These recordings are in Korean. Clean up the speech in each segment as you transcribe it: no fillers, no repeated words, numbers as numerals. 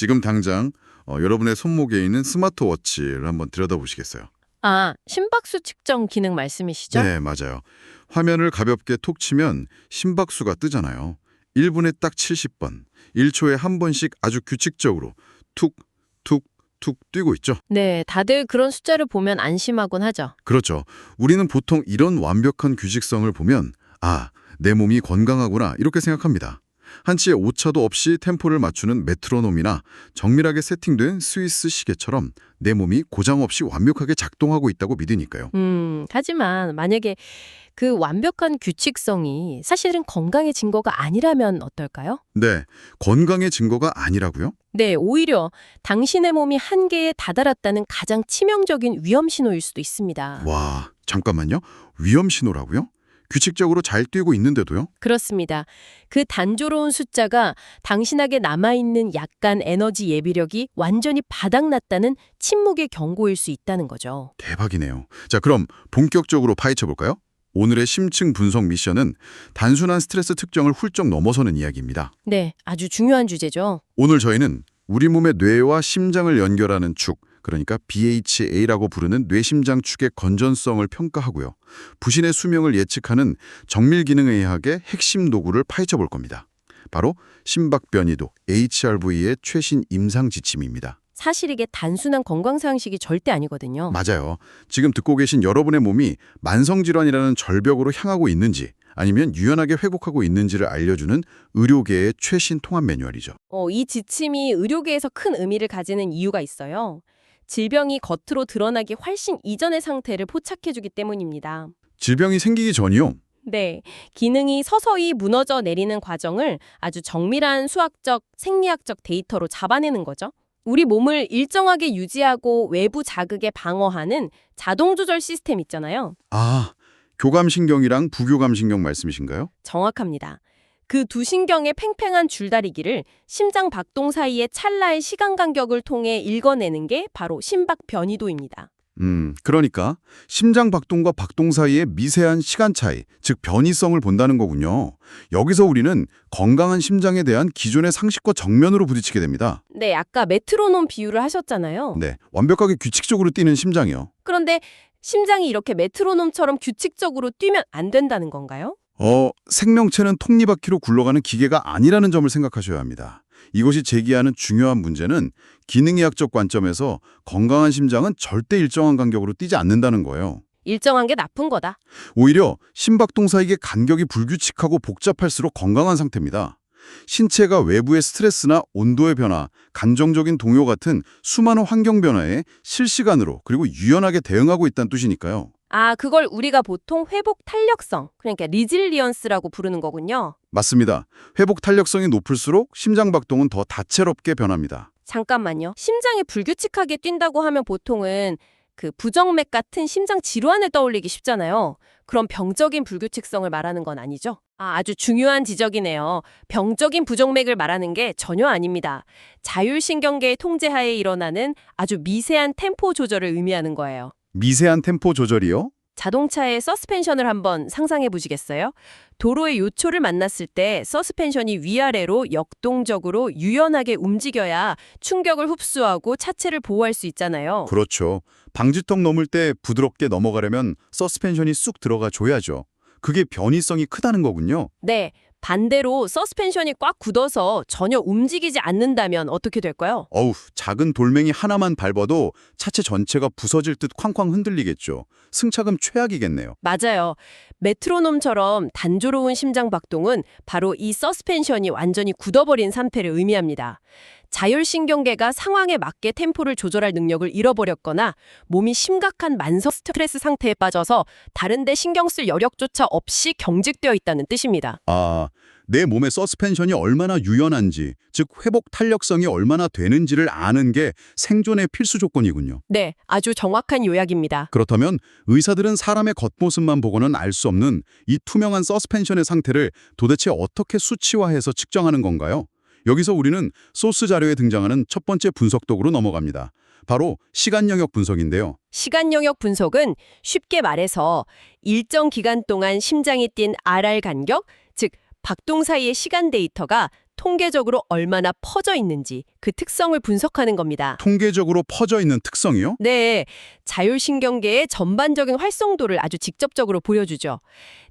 지금 당장 여러분의 손목에 있는 스마트워치를 한번 들여다보시겠어요? 아, 심박수 측정 기능 말씀이시죠? 네, 맞아요. 화면을 가볍게 톡 치면 심박수가 뜨잖아요. 1분에 딱 70번, 1초에 한 번씩 아주 규칙적으로 툭, 툭, 툭 뛰고 있죠. 네, 다들 그런 숫자를 보면 안심하곤 하죠. 그렇죠. 우리는 보통 이런 완벽한 규칙성을 보면 아, 내 몸이 건강하구나 이렇게 생각합니다. 한치의 오차도 없이 템포를 맞추는 메트로놈이나 정밀하게 세팅된 스위스 시계처럼 내 몸이 고장 없이 완벽하게 작동하고 있다고 믿으니까요. 하지만 만약에 그 완벽한 규칙성이 사실은 건강의 증거가 아니라면 어떨까요? 네, 건강의 증거가 아니라고요? 네, 오히려 당신의 몸이 한계에 다다랐다는 가장 치명적인 위험 신호일 수도 있습니다. 와, 잠깐만요. 위험 신호라고요? 규칙적으로 잘 뛰고 있는데도요? 그렇습니다. 그 단조로운 숫자가 당신에게 남아있는 약간 에너지 예비력이 완전히 바닥났다는 침묵의 경고일 수 있다는 거죠. 대박이네요. 자, 그럼 본격적으로 파헤쳐 볼까요? 오늘의 심층 분석 미션은 단순한 스트레스 특정을 훌쩍 넘어서는 이야기입니다. 네, 아주 중요한 주제죠. 오늘 저희는 우리 몸의 뇌와 심장을 연결하는 축, 그러니까 BHA라고 부르는 뇌심장 축의 건전성을 평가하고요. 부신의 수명을 예측하는 정밀기능의학의 핵심 도구를 파헤쳐 볼 겁니다. 바로 심박변이도 HRV의 최신 임상 지침입니다. 사실 이게 단순한 건강상식이 절대 아니거든요. 맞아요. 지금 듣고 계신 여러분의 몸이 만성질환이라는 절벽으로 향하고 있는지 아니면 유연하게 회복하고 있는지를 알려주는 의료계의 최신 통합 매뉴얼이죠. 이 지침이 의료계에서 큰 의미를 가지는 이유가 있어요. 질병이 겉으로 드러나기 훨씬 이전의 상태를 포착해주기 때문입니다. 질병이 생기기 전이요? 네, 기능이 서서히 무너져 내리는 과정을 아주 정밀한 수학적, 생리학적 데이터로 잡아내는 거죠. 우리 몸을 일정하게 유지하고 외부 자극에 방어하는 자동 조절 시스템 있잖아요. 아, 교감신경이랑 부교감신경 말씀이신가요? 정확합니다. 그 두 신경의 팽팽한 줄다리기를 심장 박동 사이의 찰나의 시간 간격을 통해 읽어내는 게 바로 심박 변이도입니다. 그러니까 심장 박동과 박동 사이의 미세한 시간 차이, 즉 변이성을 본다는 거군요. 여기서 우리는 건강한 심장에 대한 기존의 상식과 정면으로 부딪히게 됩니다. 네, 아까 메트로놈 비유를 하셨잖아요. 네, 완벽하게 규칙적으로 뛰는 심장이요. 그런데 심장이 이렇게 메트로놈처럼 규칙적으로 뛰면 안 된다는 건가요? 생명체는 톱니바퀴로 굴러가는 기계가 아니라는 점을 생각하셔야 합니다. 이것이 제기하는 중요한 문제는 기능의학적 관점에서 건강한 심장은 절대 일정한 간격으로 뛰지 않는다는 거예요. 일정한 게 나쁜 거다. 오히려 심박동 사이의 간격이 불규칙하고 복잡할수록 건강한 상태입니다. 신체가 외부의 스트레스나 온도의 변화, 감정적인 동요 같은 수많은 환경 변화에 실시간으로 그리고 유연하게 대응하고 있다는 뜻이니까요. 아, 그걸 우리가 보통 회복 탄력성, 그러니까 리질리언스라고 부르는 거군요. 맞습니다. 회복 탄력성이 높을수록 심장 박동은 더 다채롭게 변합니다. 잠깐만요. 심장이 불규칙하게 뛴다고 하면 보통은 그 부정맥 같은 심장 질환을 떠올리기 쉽잖아요. 그럼 병적인 불규칙성을 말하는 건 아니죠? 아주 중요한 지적이네요. 병적인 부정맥을 말하는 게 전혀 아닙니다. 자율신경계의 통제하에 일어나는 아주 미세한 템포 조절을 의미하는 거예요. 미세한 템포 조절이요? 자동차의 서스펜션을 한번 상상해 보시겠어요? 도로의 요초를 만났을 때 서스펜션이 위아래로 역동적으로 유연하게 움직여야 충격을 흡수하고 차체를 보호할 수 있잖아요. 그렇죠. 방지턱 넘을 때 부드럽게 넘어가려면 서스펜션이 쑥 들어가 줘야죠. 그게 변이성이 크다는 거군요. 네, 반대로 서스펜션이 꽉 굳어서 전혀 움직이지 않는다면 어떻게 될까요? 작은 돌멩이 하나만 밟아도 차체 전체가 부서질 듯 쾅쾅 흔들리겠죠. 승차감 최악이겠네요. 맞아요. 메트로놈처럼 단조로운 심장 박동은 바로 이 서스펜션이 완전히 굳어버린 상태를 의미합니다. 자율신경계가 상황에 맞게 템포를 조절할 능력을 잃어버렸거나 몸이 심각한 만성 스트레스 상태에 빠져서 다른 데 신경 쓸 여력조차 없이 경직되어 있다는 뜻입니다. 내 몸의 서스펜션이 얼마나 유연한지, 즉 회복 탄력성이 얼마나 되는지를 아는 게 생존의 필수 조건이군요. 네, 아주 정확한 요약입니다. 그렇다면 의사들은 사람의 겉모습만 보고는 알 수 없는 이 투명한 서스펜션의 상태를 도대체 어떻게 수치화해서 측정하는 건가요? 여기서 우리는 소스 자료에 등장하는 첫 번째 분석 도구로 넘어갑니다. 바로 시간 영역 분석인데요. 시간 영역 분석은 쉽게 말해서 일정 기간 동안 심장이 뛴 RR 간격, 즉 박동 사이의 시간 데이터가 통계적으로 얼마나 퍼져 있는지 그 특성을 분석하는 겁니다. 통계적으로 퍼져 있는 특성이요? 네, 자율신경계의 전반적인 활성도를 아주 직접적으로 보여주죠.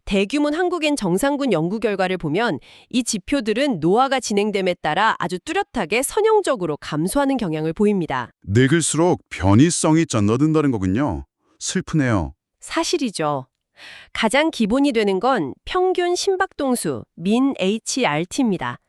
대규모 한국인 정상군 연구 결과를 보면 이 지표들은 노화가 진행됨에 따라 아주 뚜렷하게 선형적으로 감소하는 경향을 보입니다. 늙을수록 변이성이 쩐너든다는 거군요. 슬프네요. 사실이죠. 가장 기본이 되는 건 평균 심박동수, 민 HRT입니다.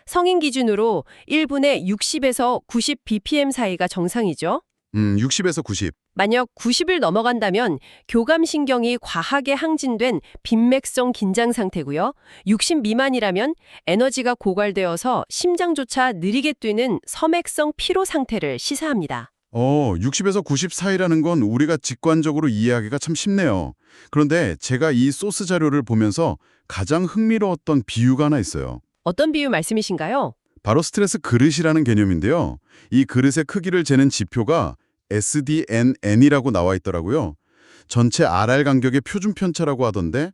성인 기준으로 1분에 60에서 90 bpm 사이가 정상이죠. 60에서 90. 만약 90을 넘어간다면 교감신경이 과하게 항진된 빈맥성 긴장 상태고요. 60 미만이라면 에너지가 고갈되어서 심장조차 느리게 뛰는 서맥성 피로 상태를 시사합니다. 60에서 90 사이라는 건 우리가 직관적으로 이해하기가 참 쉽네요. 그런데 제가 이 소스 자료를 보면서 가장 흥미로웠던 비유가 하나 있어요. 어떤 비유 말씀이신가요? 바로 스트레스 그릇이라는 개념인데요. 이 그릇의 크기를 재는 지표가 SDNN이라고 나와 있더라고요. 전체 RR 간격의 표준 편차라고 하던데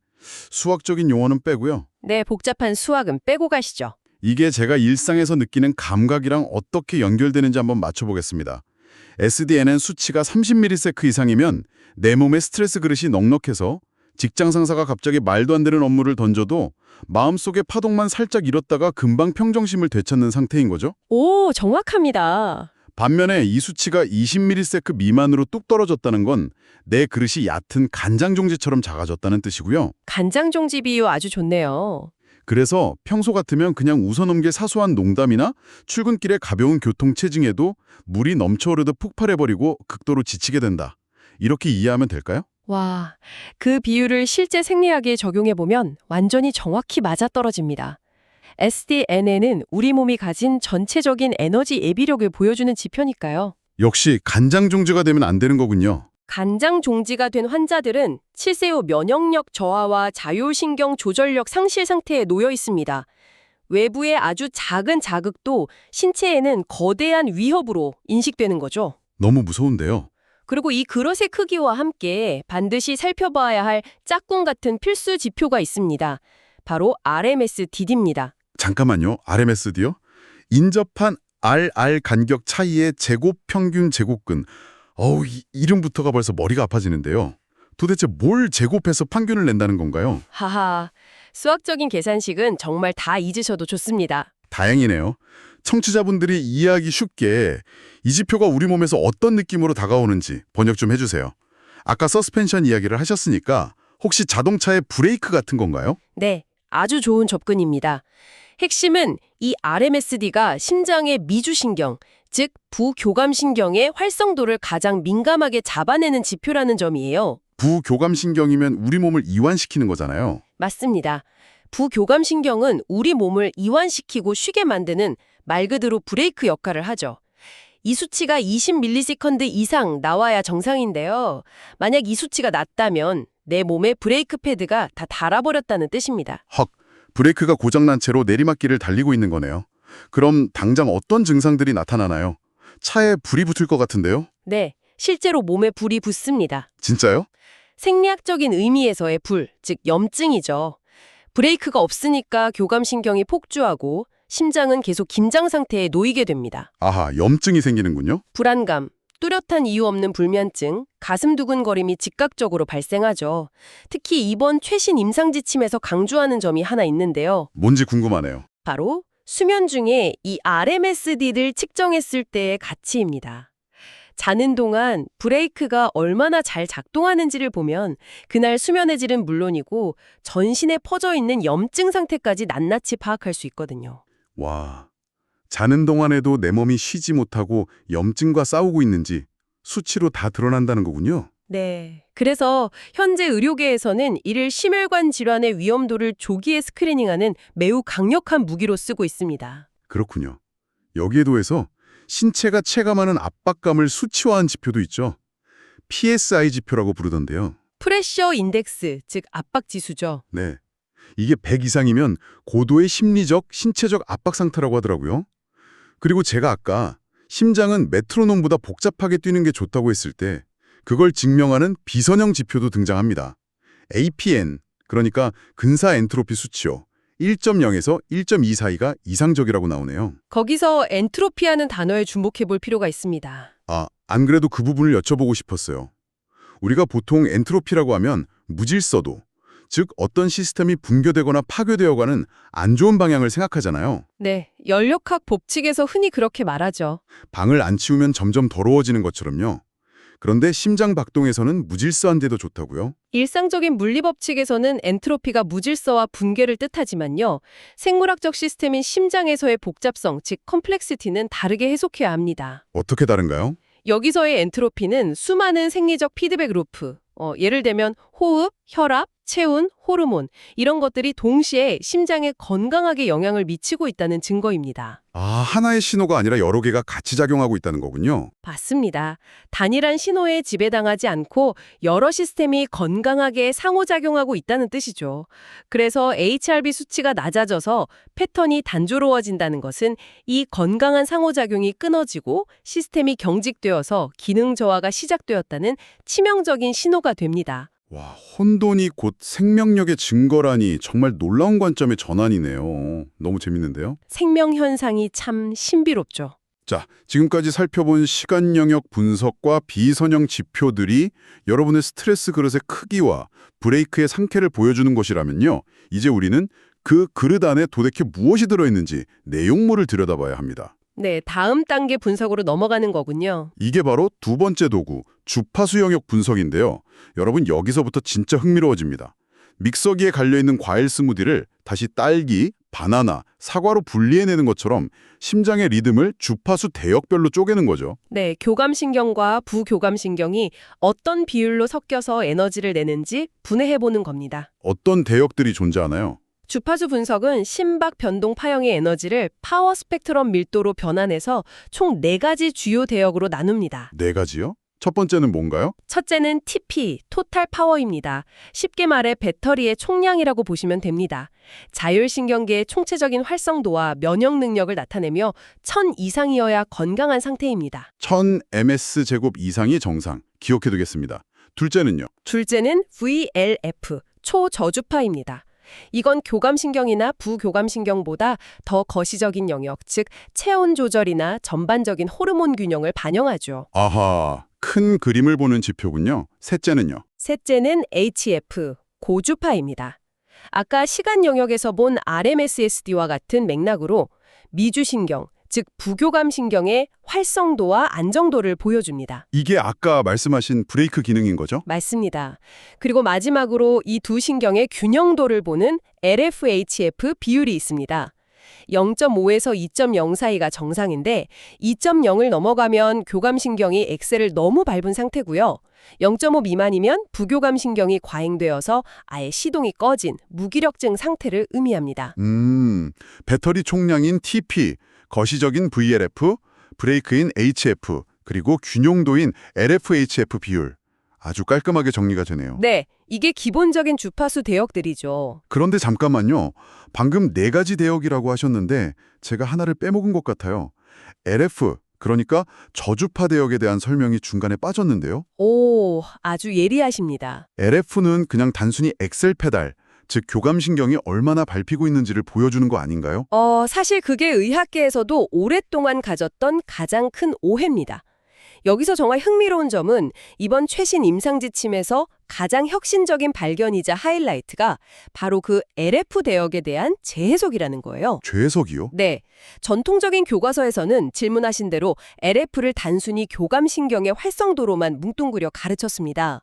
수학적인 용어는 빼고요. 네, 복잡한 수학은 빼고 가시죠. 이게 제가 일상에서 느끼는 감각이랑 어떻게 연결되는지 한번 맞춰보겠습니다. SDNN 수치가 30ms 이상이면 내 몸에 스트레스 그릇이 넉넉해서 직장 상사가 갑자기 말도 안 되는 업무를 던져도 마음속의 파동만 살짝 잃었다가 금방 평정심을 되찾는 상태인 거죠. 오, 정확합니다. 반면에 이 수치가 20ms 미만으로 뚝 떨어졌다는 건 내 그릇이 얕은 간장 종지처럼 작아졌다는 뜻이고요. 간장종지 비유 아주 좋네요. 그래서 평소 같으면 그냥 웃어넘길 사소한 농담이나 출근길의 가벼운 교통체증에도 물이 넘쳐오르듯 폭발해버리고 극도로 지치게 된다. 이렇게 이해하면 될까요? 와, 그 비유를 실제 생리학에 적용해보면 완전히 정확히 맞아떨어집니다. SDNN은 우리 몸이 가진 전체적인 에너지 예비력을 보여주는 지표니까요. 역시 간장 종지가 되면 안 되는 거군요. 간장 종지가 된 환자들은 7세 후 면역력 저하와 자율신경 조절력 상실 상태에 놓여 있습니다. 외부의 아주 작은 자극도 신체에는 거대한 위협으로 인식되는 거죠. 너무 무서운데요. 그리고 이 그릇의 크기와 함께 반드시 살펴봐야 할 짝꿍 같은 필수 지표가 있습니다. 바로 RMSD입니다. 잠깐만요. RMSD요? 인접한 RR 간격 차이의 제곱 평균 제곱근. 이름부터가 벌써 머리가 아파지는데요. 도대체 뭘 제곱해서 평균을 낸다는 건가요? 하하, 수학적인 계산식은 정말 다 잊으셔도 좋습니다. 다행이네요. 청취자분들이 이해하기 쉽게 이 지표가 우리 몸에서 어떤 느낌으로 다가오는지 번역 좀 해주세요. 아까 서스펜션 이야기를 하셨으니까 혹시 자동차의 브레이크 같은 건가요? 네, 아주 좋은 접근입니다. 핵심은 이 RMSD가 심장의 미주신경, 즉 부교감신경의 활성도를 가장 민감하게 잡아내는 지표라는 점이에요. 부교감신경이면 우리 몸을 이완시키는 거잖아요. 맞습니다. 부교감신경은 우리 몸을 이완시키고 쉬게 만드는 말 그대로 브레이크 역할을 하죠. 이 수치가 20ms 이상 나와야 정상인데요. 만약 이 수치가 낮다면 내 몸의 브레이크 패드가 다 닳아버렸다는 뜻입니다. 헉, 브레이크가 고장난 채로 내리막길을 달리고 있는 거네요. 그럼 당장 어떤 증상들이 나타나나요? 차에 불이 붙을 것 같은데요? 네, 실제로 몸에 불이 붙습니다. 진짜요? 생리학적인 의미에서의 불, 즉 염증이죠. 브레이크가 없으니까 교감신경이 폭주하고 심장은 계속 긴장 상태에 놓이게 됩니다. 아하, 염증이 생기는군요. 불안감, 뚜렷한 이유 없는 불면증, 가슴 두근거림이 즉각적으로 발생하죠. 특히 이번 최신 임상지침에서 강조하는 점이 하나 있는데요. 뭔지 궁금하네요. 바로 수면 중에 이 RMSD를 측정했을 때의 가치입니다. 자는 동안 브레이크가 얼마나 잘 작동하는지를 보면 그날 수면의 질은 물론이고 전신에 퍼져 있는 염증 상태까지 낱낱이 파악할 수 있거든요. 와, 자는 동안에도 내 몸이 쉬지 못하고 염증과 싸우고 있는지 수치로 다 드러난다는 거군요. 네. 그래서 현재 의료계에서는 이를 심혈관 질환의 위험도를 조기에 스크리닝하는 매우 강력한 무기로 쓰고 있습니다. 그렇군요. 여기에 더해서 신체가 체감하는 압박감을 수치화한 지표도 있죠. PSI 지표라고 부르던데요. 프레셔 인덱스, 즉 압박 지수죠. 네. 이게 100 이상이면 고도의 심리적, 신체적 압박 상태라고 하더라고요. 그리고 제가 아까 심장은 메트로놈보다 복잡하게 뛰는 게 좋다고 했을 때 그걸 증명하는 비선형 지표도 등장합니다. APN, 그러니까 근사 엔트로피 수치요. 1.0에서 1.2 사이가 이상적이라고 나오네요. 거기서 엔트로피라는 단어에 주목해 볼 필요가 있습니다. 안 그래도 그 부분을 여쭤보고 싶었어요. 우리가 보통 엔트로피라고 하면 무질서도, 즉 어떤 시스템이 붕괴되거나 파괴되어가는 안 좋은 방향을 생각하잖아요. 네, 연력학 법칙에서 흔히 그렇게 말하죠. 방을 안 치우면 점점 더러워지는 것처럼요. 그런데 심장 박동에서는 무질서한데도 좋다고요? 일상적인 물리 법칙에서는 엔트로피가 무질서와 붕괴를 뜻하지만요. 생물학적 시스템인 심장에서의 복잡성, 즉 컴플렉시티는 다르게 해석해야 합니다. 어떻게 다른가요? 여기서의 엔트로피는 수많은 생리적 피드백 루프, 예를 들면 호흡, 혈압, 체온, 호르몬 이런 것들이 동시에 심장에 건강하게 영향을 미치고 있다는 증거입니다. 하나의 신호가 아니라 여러 개가 같이 작용하고 있다는 거군요. 맞습니다. 단일한 신호에 지배당하지 않고 여러 시스템이 건강하게 상호작용하고 있다는 뜻이죠. 그래서 HRV 수치가 낮아져서 패턴이 단조로워진다는 것은 이 건강한 상호작용이 끊어지고 시스템이 경직되어서 기능 저하가 시작되었다는 치명적인 신호가 됩니다. 와, 혼돈이 곧 생명력의 증거라니 정말 놀라운 관점의 전환이네요. 너무 재밌는데요? 생명 현상이 참 신비롭죠. 자, 지금까지 살펴본 시간 영역 분석과 비선형 지표들이 여러분의 스트레스 그릇의 크기와 브레이크의 상태를 보여주는 것이라면요. 이제 우리는 그 그릇 안에 도대체 무엇이 들어있는지 내용물을 들여다봐야 합니다. 네, 다음 단계 분석으로 넘어가는 거군요. 이게 바로 두 번째 도구, 주파수 영역 분석인데요. 여러분 여기서부터 진짜 흥미로워집니다. 믹서기에 갈려있는 과일 스무디를 다시 딸기, 바나나, 사과로 분리해내는 것처럼 심장의 리듬을 주파수 대역별로 쪼개는 거죠. 네, 교감신경과 부교감신경이 어떤 비율로 섞여서 에너지를 내는지 분해해보는 겁니다. 어떤 대역들이 존재하나요? 주파수 분석은 심박 변동 파형의 에너지를 파워 스펙트럼 밀도로 변환해서 총 4가지 주요 대역으로 나눕니다. 네 가지요? 첫 번째는 뭔가요? 첫째는 TP, 토탈 파워입니다. 쉽게 말해 배터리의 총량이라고 보시면 됩니다. 자율신경계의 총체적인 활성도와 면역 능력을 나타내며 1000 이상이어야 건강한 상태입니다. 1000 ms 제곱 이상이 정상. 기억해두겠습니다. 둘째는요? 둘째는 VLF, 초저주파입니다. 이건 교감신경이나 부교감신경보다 더 거시적인 영역, 즉 체온 조절이나 전반적인 호르몬 균형을 반영하죠. 아하, 큰 그림을 보는 지표군요. 셋째는요? 셋째는 HF, 고주파입니다. 아까 시간 영역에서 본 RMSSD와 같은 맥락으로 미주신경, 즉 부교감신경의 활성도와 안정도를 보여줍니다. 이게 아까 말씀하신 브레이크 기능인 거죠? 맞습니다. 그리고 마지막으로 이 두 신경의 균형도를 보는 LFHF 비율이 있습니다. 0.5에서 2.0 사이가 정상인데 2.0을 넘어가면 교감신경이 엑셀을 너무 밟은 상태고요. 0.5 미만이면 부교감신경이 과잉되어서 아예 시동이 꺼진 무기력증 상태를 의미합니다. 배터리 총량인 TP, 거시적인 VLF, 브레이크인 HF, 그리고 균형도인 LFHF 비율. 아주 깔끔하게 정리가 되네요. 네, 이게 기본적인 주파수 대역들이죠. 그런데 잠깐만요. 방금 네 가지 대역이라고 하셨는데 제가 하나를 빼먹은 것 같아요. LF, 그러니까 저주파 대역에 대한 설명이 중간에 빠졌는데요. 오, 아주 예리하십니다. LF는 그냥 단순히 엑셀 페달, 즉 교감신경이 얼마나 밟히고 있는지를 보여주는 거 아닌가요? 사실 그게 의학계에서도 오랫동안 가졌던 가장 큰 오해입니다. 여기서 정말 흥미로운 점은 이번 최신 임상지침에서 가장 혁신적인 발견이자 하이라이트가 바로 그 LF 대역에 대한 재해석이라는 거예요. 죄석이요? 네, 전통적인 교과서에서는 질문하신 대로 LF를 단순히 교감신경의 활성도로만 뭉뚱그려 가르쳤습니다.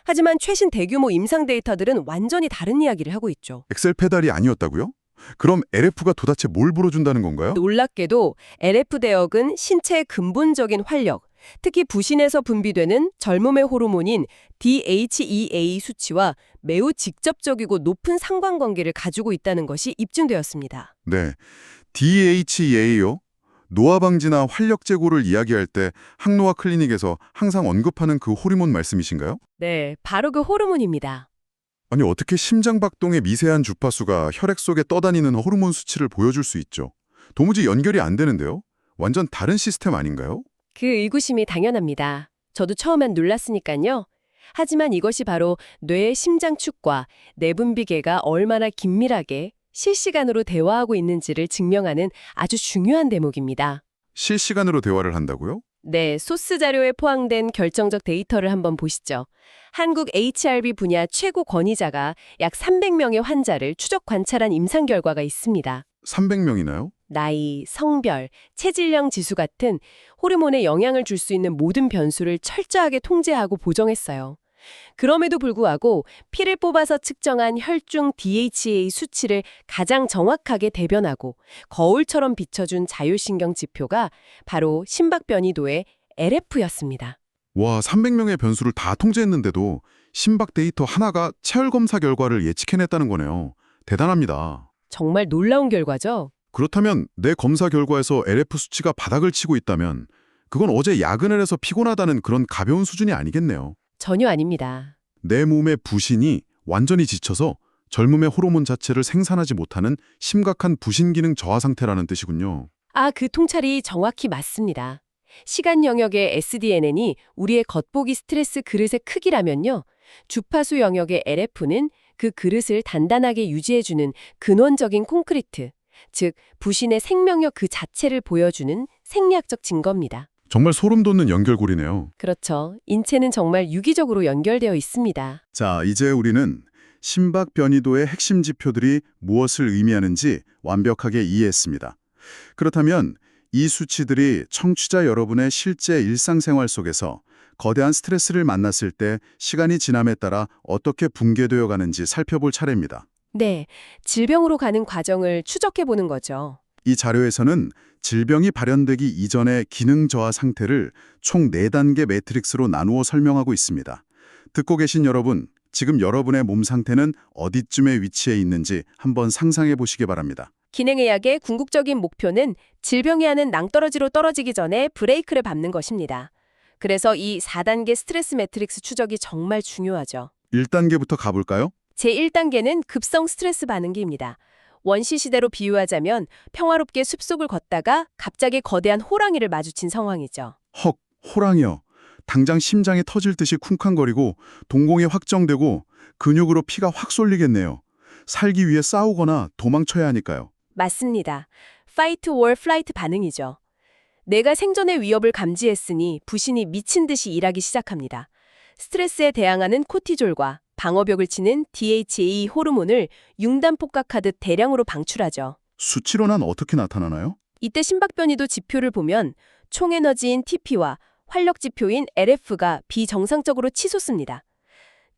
하지만 최신 대규모 임상 데이터들은 완전히 다른 이야기를 하고 있죠. 엑셀 페달이 아니었다고요? 그럼 LF가 도대체 뭘 불어준다는 건가요? 놀랍게도 LF 대역은 신체의 근본적인 활력, 특히 부신에서 분비되는 젊음의 호르몬인 DHEA 수치와 매우 직접적이고 높은 상관관계를 가지고 있다는 것이 입증되었습니다. 네, DHEA요? 노화 방지나 활력 제고를 이야기할 때 항노화 클리닉에서 항상 언급하는 그 호르몬 말씀이신가요? 네, 바로 그 호르몬입니다. 아니 어떻게 심장 박동의 미세한 주파수가 혈액 속에 떠다니는 호르몬 수치를 보여줄 수 있죠? 도무지 연결이 안 되는데요? 완전 다른 시스템 아닌가요? 그 의구심이 당연합니다. 저도 처음엔 놀랐으니까요. 하지만 이것이 바로 뇌의 심장축과 내분비계가 얼마나 긴밀하게 실시간으로 대화하고 있는지를 증명하는 아주 중요한 대목입니다. 실시간으로 대화를 한다고요? 네, 소스 자료에 포함된 결정적 데이터를 한번 보시죠. 한국 HRV 분야 최고 권위자가 약 300명의 환자를 추적 관찰한 임상 결과가 있습니다. 300명이나요? 나이, 성별, 체질령 지수 같은 호르몬에 영향을 줄 수 있는 모든 변수를 철저하게 통제하고 보정했어요. 그럼에도 불구하고 피를 뽑아서 측정한 혈중 DHA 수치를 가장 정확하게 대변하고 거울처럼 비춰준 자율신경 지표가 바로 심박변이도의 LF였습니다. 와, 300명의 변수를 다 통제했는데도 심박 데이터 하나가 체열 검사 결과를 예측해냈다는 거네요. 대단합니다. 정말 놀라운 결과죠? 그렇다면 내 검사 결과에서 LF 수치가 바닥을 치고 있다면 그건 어제 야근을 해서 피곤하다는 그런 가벼운 수준이 아니겠네요. 전혀 아닙니다. 내 몸의 부신이 완전히 지쳐서 젊음의 호르몬 자체를 생산하지 못하는 심각한 부신 기능 저하 상태라는 뜻이군요. 아, 그 통찰이 정확히 맞습니다. 시간 영역의 SDNN이 우리의 겉보기 스트레스 그릇의 크기라면요. 주파수 영역의 LF는 그 그릇을 단단하게 유지해주는 근원적인 콘크리트, 즉 부신의 생명력 그 자체를 보여주는 생리학적 증거입니다. 정말 소름 돋는 연결고리네요. 그렇죠. 인체는 정말 유기적으로 연결되어 있습니다. 자, 이제 우리는 심박 변이도의 핵심 지표들이 무엇을 의미하는지 완벽하게 이해했습니다. 그렇다면 이 수치들이 청취자 여러분의 실제 일상생활 속에서 거대한 스트레스를 만났을 때 시간이 지남에 따라 어떻게 붕괴되어 가는지 살펴볼 차례입니다. 네, 질병으로 가는 과정을 추적해보는 거죠. 이 자료에서는 질병이 발현되기 이전의 기능 저하 상태를 총 4단계 매트릭스로 나누어 설명하고 있습니다. 듣고 계신 여러분, 지금 여러분의 몸 상태는 어디쯤에 위치해 있는지 한번 상상해 보시기 바랍니다. 기능의학의 궁극적인 목표는 질병이 하는 낭떠러지로 떨어지기 전에 브레이크를 밟는 것입니다. 그래서 이 4단계 스트레스 매트릭스 추적이 정말 중요하죠. 1단계부터 가볼까요? 제1단계는 급성 스트레스 반응기입니다. 원시 시대로 비유하자면 평화롭게 숲속을 걷다가 갑자기 거대한 호랑이를 마주친 상황이죠. 헉, 호랑이요. 당장 심장이 터질 듯이 쿵쾅거리고 동공이 확정되고 근육으로 피가 확 쏠리겠네요. 살기 위해 싸우거나 도망쳐야 하니까요. 맞습니다. Fight or Flight 반응이죠. 내가 생존의 위협을 감지했으니 부신이 미친 듯이 일하기 시작합니다. 스트레스에 대항하는 코티졸과 방어벽을 치는 DHA 호르몬을 융단 폭각하듯 대량으로 방출하죠. 수치로는 어떻게 나타나나요? 이때 심박변이도 지표를 보면 총에너지인 TP와 활력 지표인 LF가 비정상적으로 치솟습니다.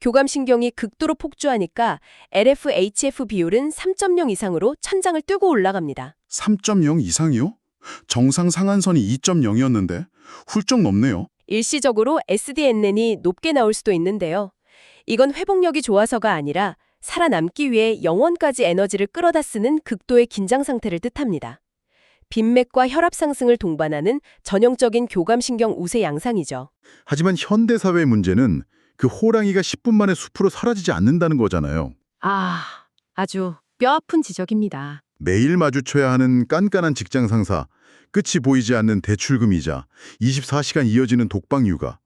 교감신경이 극도로 폭주하니까 LF-HF 비율은 3.0 이상으로 천장을 뚫고 올라갑니다. 3.0 이상이요? 정상 상한선이 2.0이었는데 훌쩍 넘네요. 일시적으로 SDNN이 높게 나올 수도 있는데요. 이건 회복력이 좋아서가 아니라 살아남기 위해 영혼까지 에너지를 끌어다 쓰는 극도의 긴장 상태를 뜻합니다. 빈맥과 혈압 상승을 동반하는 전형적인 교감신경 우세 양상이죠. 하지만 현대사회의 문제는 그 호랑이가 10분 만에 숲으로 사라지지 않는다는 거잖아요. 아, 아주 뼈아픈 지적입니다. 매일 마주쳐야 하는 깐깐한 직장 상사, 끝이 보이지 않는 대출금 이자, 24시간 이어지는 독방 육아.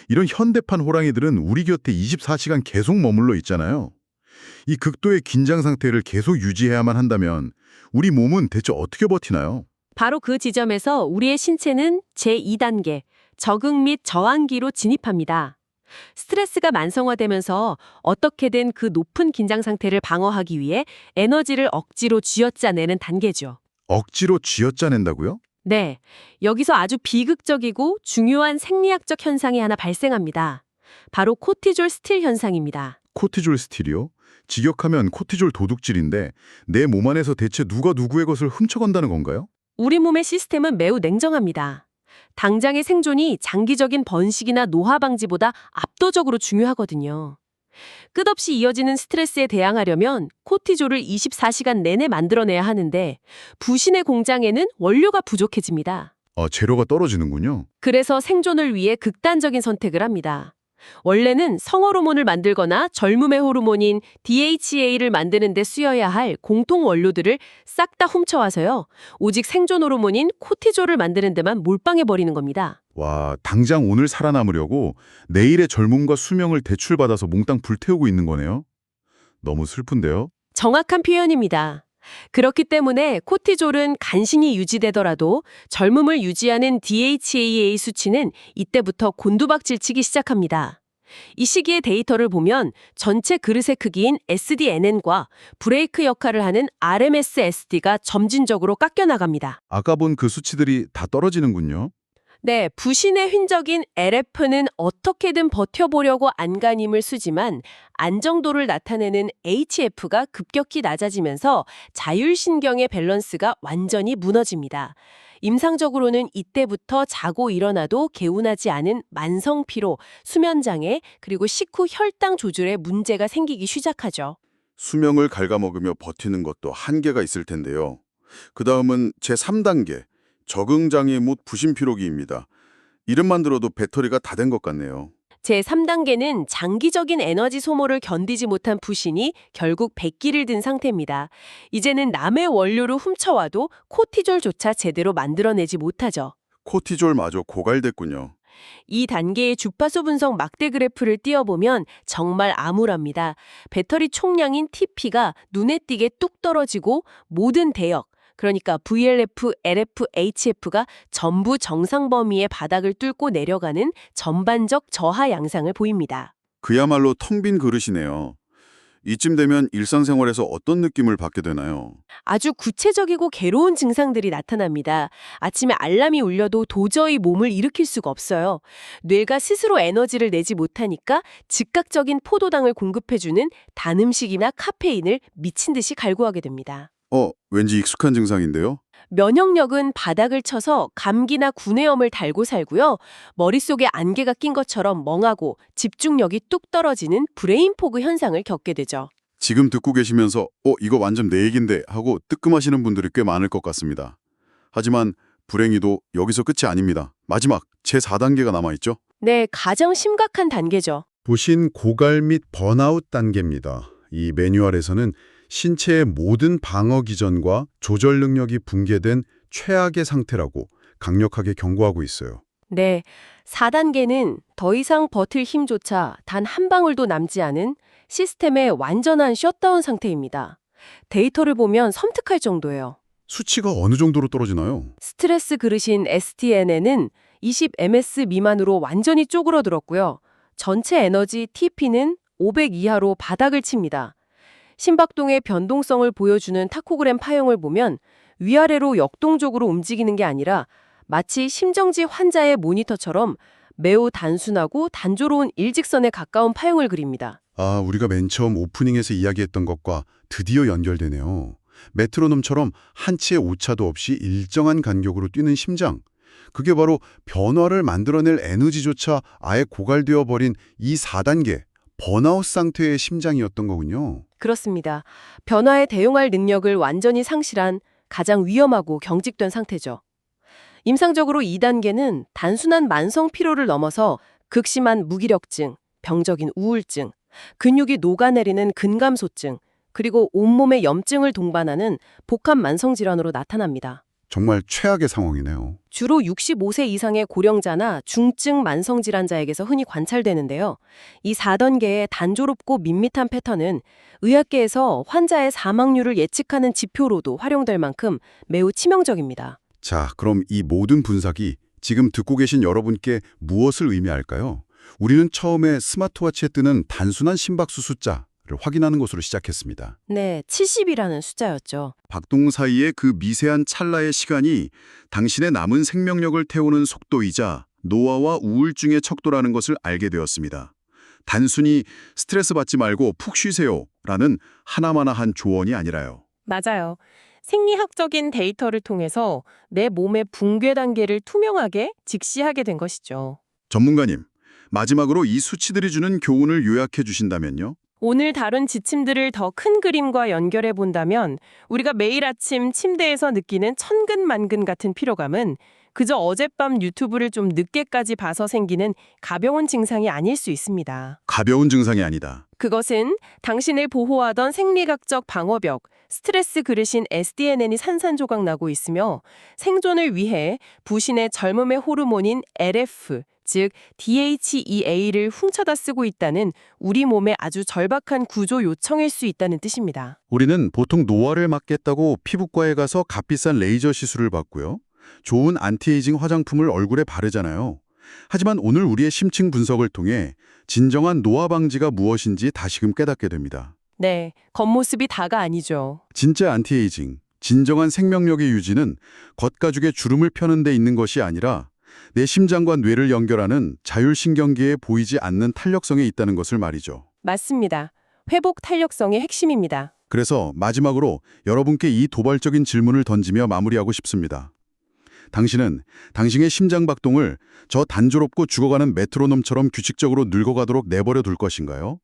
이런 현대판 호랑이들은 우리 곁에 24시간 계속 머물러 있잖아요. 이 극도의 긴장 상태를 계속 유지해야만 한다면 우리 몸은 대체 어떻게 버티나요? 바로 그 지점에서 우리의 신체는 제2단계, 적응 및 저항기로 진입합니다. 스트레스가 만성화되면서 어떻게든 그 높은 긴장 상태를 방어하기 위해 에너지를 억지로 쥐어짜내는 단계죠. 억지로 쥐어짜낸다고요? 네, 여기서 아주 비극적이고 중요한 생리학적 현상이 하나 발생합니다. 바로 코티졸 스틸 현상입니다. 코티졸 스틸이요? 직역하면 코티졸 도둑질인데 내 몸 안에서 대체 누가 누구의 것을 훔쳐간다는 건가요? 우리 몸의 시스템은 매우 냉정합니다. 당장의 생존이 장기적인 번식이나 노화 방지보다 압도적으로 중요하거든요. 끝없이 이어지는 스트레스에 대항하려면 코티졸을 24시간 내내 만들어내야 하는데 부신의 공장에는 원료가 부족해집니다. 재료가 떨어지는군요. 그래서 생존을 위해 극단적인 선택을 합니다. 원래는 성호르몬을 만들거나 젊음의 호르몬인 DHA를 만드는 데 쓰여야 할 공통 원료들을 싹 다 훔쳐와서요. 오직 생존 호르몬인 코티졸을 만드는 데만 몰빵해버리는 겁니다. 와, 당장 오늘 살아남으려고 내일의 젊음과 수명을 대출받아서 몽땅 불태우고 있는 거네요. 너무 슬픈데요? 정확한 표현입니다. 그렇기 때문에 코티졸은 간신히 유지되더라도 젊음을 유지하는 DHEA 수치는 이때부터 곤두박질치기 시작합니다. 이 시기의 데이터를 보면 전체 그릇의 크기인 SDNN과 브레이크 역할을 하는 RMSSD가 점진적으로 깎여나갑니다. 아까 본 그 수치들이 다 떨어지는군요. 네, 부신의 휜적인 LF는 어떻게든 버텨보려고 안간힘을 쓰지만 안정도를 나타내는 HF가 급격히 낮아지면서 자율신경의 밸런스가 완전히 무너집니다. 임상적으로는 이때부터 자고 일어나도 개운하지 않은 만성피로, 수면장애, 그리고 식후 혈당 조절에 문제가 생기기 시작하죠. 수명을 갉아먹으며 버티는 것도 한계가 있을 텐데요. 그 다음은 제3단계, 적응장애 못 부신피로기입니다. 이름만 들어도 배터리가 다 된 것 같네요. 제3단계는 장기적인 에너지 소모를 견디지 못한 부신이 결국 백기를 든 상태입니다. 이제는 남의 원료를 훔쳐와도 코티졸조차 제대로 만들어내지 못하죠. 코티졸마저 고갈됐군요. 이 단계의 주파수 분석 막대 그래프를 띄워보면 정말 암울합니다. 배터리 총량인 TP가 눈에 띄게 뚝 떨어지고 모든 대역, 그러니까 VLF, LF, HF가 전부 정상 범위의 바닥을 뚫고 내려가는 전반적 저하 양상을 보입니다. 그야말로 텅 빈 그릇이네요. 이쯤 되면 일상생활에서 어떤 느낌을 받게 되나요? 아주 구체적이고 괴로운 증상들이 나타납니다. 아침에 알람이 울려도 도저히 몸을 일으킬 수가 없어요. 뇌가 스스로 에너지를 내지 못하니까 즉각적인 포도당을 공급해주는 단 음식이나 카페인을 미친 듯이 갈구하게 됩니다. 왠지 익숙한 증상인데요? 면역력은 바닥을 쳐서 감기나 구내염을 달고 살고요. 머릿속에 안개가 낀 것처럼 멍하고 집중력이 뚝 떨어지는 브레인포그 현상을 겪게 되죠. 지금 듣고 계시면서 이거 완전 내 얘긴데 하고 뜨끔하시는 분들이 꽤 많을 것 같습니다. 하지만 불행히도 여기서 끝이 아닙니다. 마지막 제4단계가 남아있죠? 네, 가장 심각한 단계죠. 부신 고갈 및 번아웃 단계입니다. 이 매뉴얼에서는 신체의 모든 방어 기전과 조절 능력이 붕괴된 최악의 상태라고 강력하게 경고하고 있어요. 네, 4단계는 더 이상 버틸 힘조차 단 한 방울도 남지 않은 시스템의 완전한 셧다운 상태입니다. 데이터를 보면 섬뜩할 정도예요. 수치가 어느 정도로 떨어지나요? 스트레스 그릇인 SDN에는 20ms 미만으로 완전히 쪼그러들었고요. 전체 에너지 TP는 500 이하로 바닥을 칩니다. 심박동의 변동성을 보여주는 타코그램 파형을 보면 위아래로 역동적으로 움직이는 게 아니라 마치 심정지 환자의 모니터처럼 매우 단순하고 단조로운 일직선에 가까운 파형을 그립니다. 우리가 맨 처음 오프닝에서 이야기했던 것과 드디어 연결되네요. 메트로놈처럼 한치의 오차도 없이 일정한 간격으로 뛰는 심장. 그게 바로 변화를 만들어낼 에너지조차 아예 고갈되어 버린 이 4단계, 번아웃 상태의 심장이었던 거군요. 그렇습니다. 변화에 대응할 능력을 완전히 상실한 가장 위험하고 경직된 상태죠. 임상적으로 2단계는 단순한 만성 피로를 넘어서 극심한 무기력증, 병적인 우울증, 근육이 녹아내리는 근감소증, 그리고 온몸에 염증을 동반하는 복합 만성 질환으로 나타납니다. 정말 최악의 상황이네요. 주로 65세 이상의 고령자나 중증 만성 질환자에게서 흔히 관찰되는데요. 이 4단계의 단조롭고 밋밋한 패턴은 의학계에서 환자의 사망률을 예측하는 지표로도 활용될 만큼 매우 치명적입니다. 자, 그럼 이 모든 분석이 지금 듣고 계신 여러분께 무엇을 의미할까요? 우리는 처음에 스마트워치에 뜨는 단순한 심박수 숫자를 확인하는 것으로 시작했습니다. 네, 70이라는 숫자였죠. 박동 사이의 그 미세한 찰나의 시간이 당신의 남은 생명력을 태우는 속도이자 노화와 우울증의 척도라는 것을 알게 되었습니다. 단순히 스트레스 받지 말고 푹 쉬세요라는 하나마나한 조언이 아니라요. 맞아요. 생리학적인 데이터를 통해서 내 몸의 붕괴 단계를 투명하게 직시하게 된 것이죠. 전문가님, 마지막으로 이 수치들이 주는 교훈을 요약해 주신다면요? 오늘 다룬 지침들을 더 큰 그림과 연결해 본다면 우리가 매일 아침 침대에서 느끼는 천근만근 같은 피로감은 그저 어젯밤 유튜브를 좀 늦게까지 봐서 생기는 가벼운 증상이 아닐 수 있습니다. 가벼운 증상이 아니다. 그것은 당신을 보호하던 생리학적 방어벽, 스트레스 그릇인 SDNN이 산산조각 나고 있으며 생존을 위해 부신의 젊음의 호르몬인 LF, 즉 DHEA를 훔쳐다 쓰고 있다는 우리 몸의 아주 절박한 구조 요청일 수 있다는 뜻입니다. 우리는 보통 노화를 막겠다고 피부과에 가서 값비싼 레이저 시술을 받고요. 좋은 안티에이징 화장품을 얼굴에 바르잖아요. 하지만 오늘 우리의 심층 분석을 통해 진정한 노화 방지가 무엇인지 다시금 깨닫게 됩니다. 네, 겉모습이 다가 아니죠. 진짜 안티에이징, 진정한 생명력의 유지는 겉가죽에 주름을 펴는 데 있는 것이 아니라 내 심장과 뇌를 연결하는 자율신경계에 보이지 않는 탄력성에 있다는 것을 말이죠. 맞습니다. 회복 탄력성의 핵심입니다. 그래서 마지막으로 여러분께 이 도발적인 질문을 던지며 마무리하고 싶습니다. 당신은 당신의 심장 박동을 저 단조롭고 죽어가는 메트로놈처럼 규칙적으로 늙어가도록 내버려 둘 것인가요?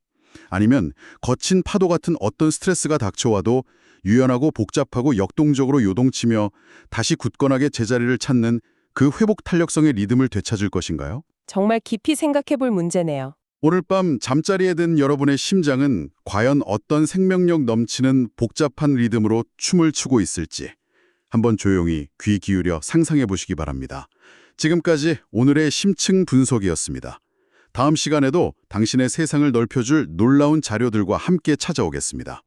아니면 거친 파도 같은 어떤 스트레스가 닥쳐와도 유연하고 복잡하고 역동적으로 요동치며 다시 굳건하게 제자리를 찾는 그 회복 탄력성의 리듬을 되찾을 것인가요? 정말 깊이 생각해 볼 문제네요. 오늘 밤 잠자리에 든 여러분의 심장은 과연 어떤 생명력 넘치는 복잡한 리듬으로 춤을 추고 있을지 한번 조용히 귀 기울여 상상해 보시기 바랍니다. 지금까지 오늘의 심층 분석이었습니다. 다음 시간에도 당신의 세상을 넓혀줄 놀라운 자료들과 함께 찾아오겠습니다.